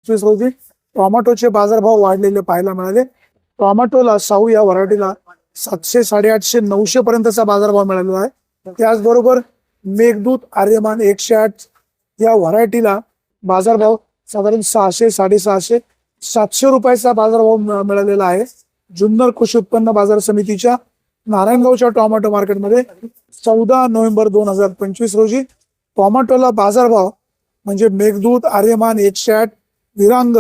2025 रोजी टोमॅटोचे बाजारभाव वाढलेले पाहायला मिळाले। टोमॅटोला साऊ या व्हरायटीला 700, 850, 900 पर्यंतचा बाजारभाव मिळालेला आहे। त्याचबरोबर मेघदूत, आर्यमान 108 या व्हरायटीला बाजारभाव साधारण 600, 650, 700 रुपयाचा बाजारभाव मिळालेला आहे। जुन्नर कृषी उत्पन्न बाजार समितीच्या नारायणगावच्या टोमॅटो मार्केटमध्ये 14 नोव्हेंबर 2025 रोजी टोमॅटोला बाजारभाव म्हणजे मेघदूत, आर्यमान 108, विरांग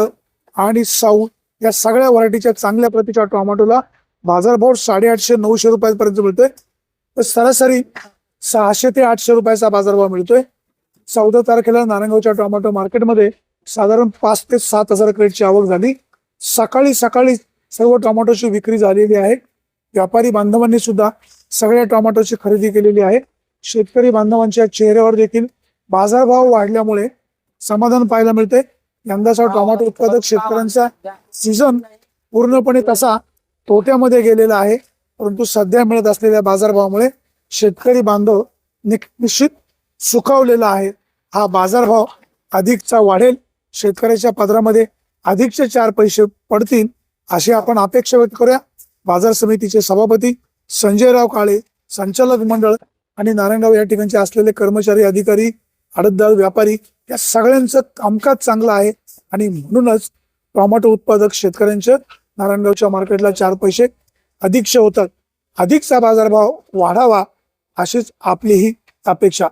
आणि साऊ या सगळ्या व्हरायटीच्या चांगल्या प्रतीच्या टोमॅटोला बाजारभाव 850, 900 रुपयांपर्यंत मिळतोय। तर सरासरी 600 ते 800 रुपयाचा बाजारभाव मिळतोय। 14 तारखेला नारायणगावच्या टोमॅटो मार्केटमध्ये साधारण 5 ते 7 हजार क्रेटची आवक झाली। सकाळी सर्व टोमॅटोची विक्री झालेली आहे। व्यापारी बांधवांनी सुद्धा सगळ्या टोमॅटोची खरेदी केलेली आहे। शेतकरी बांधवांच्या चेहऱ्यावर देखील बाजारभाव वाढल्यामुळे समाधान पाहायला मिळते। यंदाचा टोमॅटो उत्पादक शेतकऱ्यांचा सीझन पूर्णपणे तसा तोट्यामध्ये गेलेला आहे, परंतु सध्या मिळत असलेल्या बाजारभावामुळे शेतकरी बांधव निश्चित सुखावलेला आहे। हा बाजारभाव अधिकचा वाढेल, शेतकऱ्याच्या पदरामध्ये अधिकचे 4 पैसे पडतील अशी आपण अपेक्षा व्यक्त करूया। बाजार समितीचे सभापती संजयराव काळे, संचालक मंडळ आणि नारायणगाव या ठिकाणचे असलेले कर्मचारी, अधिकारी, आडतदार, व्यापारी या सगळ्यांचं कामकाज चांगलं आहे आणि म्हणूनच टोमॅटो उत्पादक शेतकऱ्यांच्या नारायणगावच्या मार्केटला 4 पैसे अधिकचे होतात। अधिकचा बाजारभाव वाढावा अशीच आपली ही अपेक्षा।